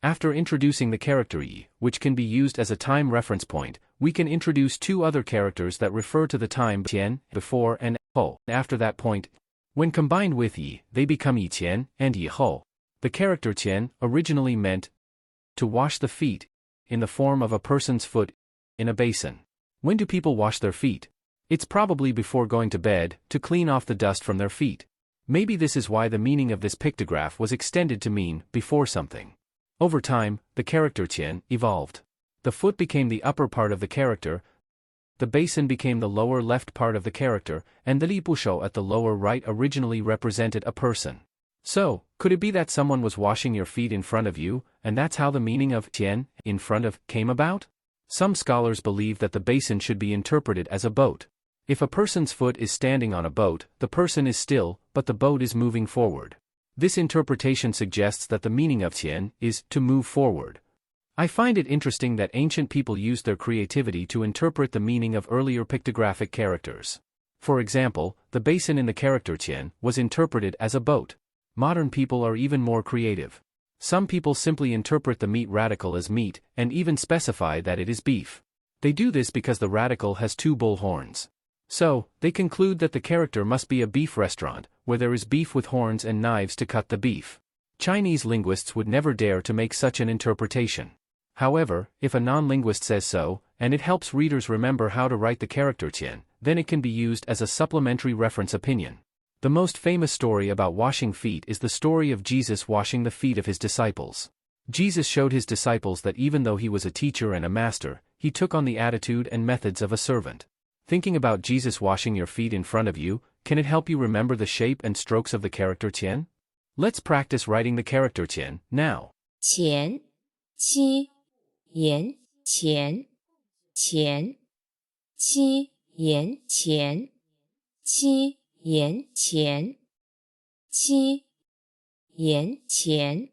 After introducing the character yi, which can be used as a time reference point, we can introduce two other characters that refer to the time tian, before, and ho, after that point. When combined with yi, they become yi tian and yi ho. The character tian originally meant to wash the feet, in the form of a person's foot in a basin. When do people wash their feet? It's probably before going to bed, to clean off the dust from their feet. Maybe this is why the meaning of this pictograph was extended to mean before something. Over time, the character tian evolved. The foot became the upper part of the character, the basin became the lower left part of the character, and the li busho at the lower right originally represented a person. So, could it be that someone was washing your feet in front of you, and that's how the meaning of tian, in front of, came about? Some scholars believe that the basin should be interpreted as a boat. If a person's foot is standing on a boat, the person is still, but the boat is moving forward. This interpretation suggests that the meaning of tian is to move forward. I find it interesting that ancient people used their creativity to interpret the meaning of earlier pictographic characters. For example, the basin in the character tian was interpreted as a boat. Modern people are even more creative. Some people simply interpret the meat radical as meat, and even specify that it is beef. They do this because the radical has two bull horns. So, they conclude that the character must be a beef restaurant, where there is beef with horns and knives to cut the beef. Chinese linguists would never dare to make such an interpretation. However, if a non-linguist says so, and it helps readers remember how to write the character tian, then it can be used as a supplementary reference opinion. The most famous story about washing feet is the story of Jesus washing the feet of his disciples. Jesus showed his disciples that even though he was a teacher and a master, he took on the attitude and methods of a servant. Thinking about Jesus washing your feet in front of you, can it help you remember the shape and strokes of the character tian? Let's practice writing the character tian now. 前七言前前七言前七言前七言前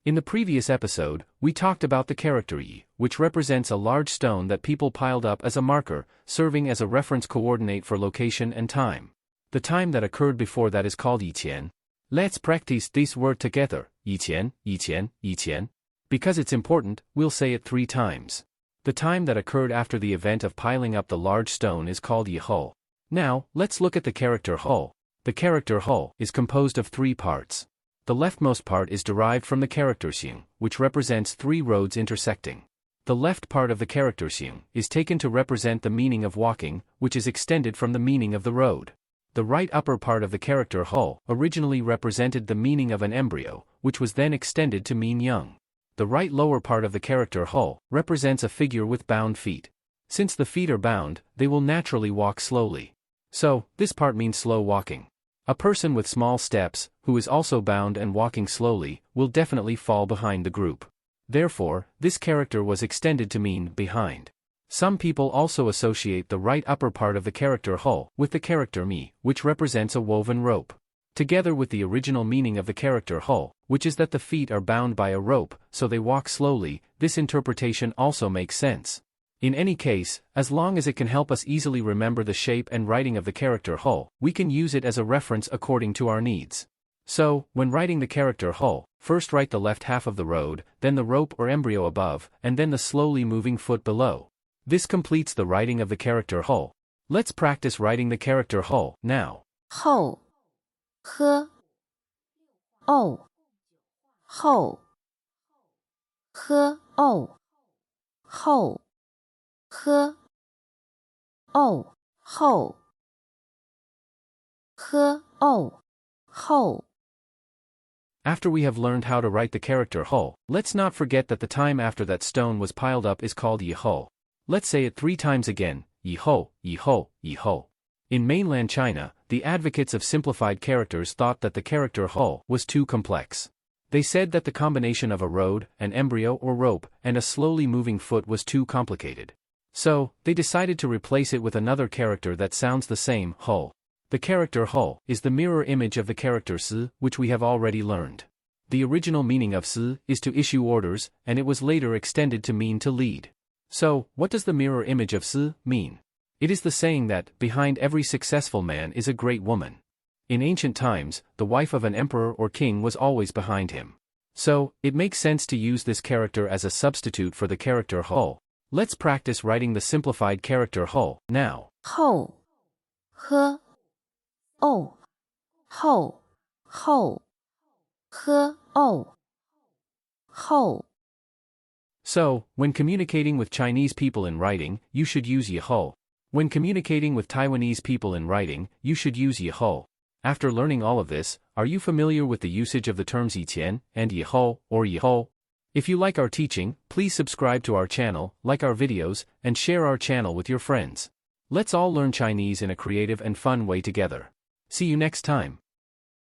In the previous episode, we talked about the character yi, which represents a large stone that people piled up as a marker, serving as a reference coordinate for location and time. The time that occurred before that is called yi tian. Let's practice this word together, yi tian, yi tian, yi tian. Because it's important, we'll say it 3 times. The time that occurred after the event of piling up the large stone is called yi ho. Now, let's look at the character ho. The character ho is composed of 3 parts. The leftmost part is derived from the character xiong, which represents 3 roads intersecting. The left part of the character xiong is taken to represent the meaning of walking, which is extended from the meaning of the road. The right upper part of the character ho originally represented the meaning of an embryo, which was then extended to mean young. The right lower part of the character ho represents a figure with bound feet. Since the feet are bound, they will naturally walk slowly. So, this part means slow walking. A person with small steps, who is also bound and walking slowly, will definitely fall behind the group. Therefore, this character was extended to mean behind. Some people also associate the right upper part of the character ho with the character mi, which represents a woven rope. Together with the original meaning of the character ho, which is that the feet are bound by a rope, so they walk slowly, this interpretation also makes sense. In any case, as long as it can help us easily remember the shape and writing of the character ho, we can use it as a reference according to our needs. So, when writing the character ho, first write the left half of the road, then the rope or embryo above, and then the slowly moving foot below. This completes the writing of the character ho. Let's practice writing the character ho now. 后 呵 o 后 呵 o 后 呵 o 后 呵 o 后 After we have learned how to write the character ho, let's not forget that the time after that stone was piled up is called yi ho. Let's say it 3 times again, yi ho, yi ho, yi ho. In mainland China, the advocates of simplified characters thought that the character ho was too complex. They said that the combination of a road, an embryo or rope, and a slowly moving foot was too complicated. So, they decided to replace it with another character that sounds the same, ho. The character ho is the mirror image of the character si, which we have already learned. The original meaning of si is to issue orders, and it was later extended to mean to lead. So, what does the mirror image of si mean? It is the saying that, behind every successful man is a great woman. In ancient times, the wife of an emperor or king was always behind him. So, it makes sense to use this character as a substitute for the character ho. Let's practice writing the simplified character ho, now. 后喝哦后后喝哦后 So, when communicating with Chinese people in writing, you should use yi ho. When communicating with Taiwanese people in writing, you should use yi ho. After learning all of this, are you familiar with the usage of the terms yi qian and yi ho or yi ho? If you like our teaching, please subscribe to our channel, like our videos, and share our channel with your friends. Let's all learn Chinese in a creative and fun way together. See you next time.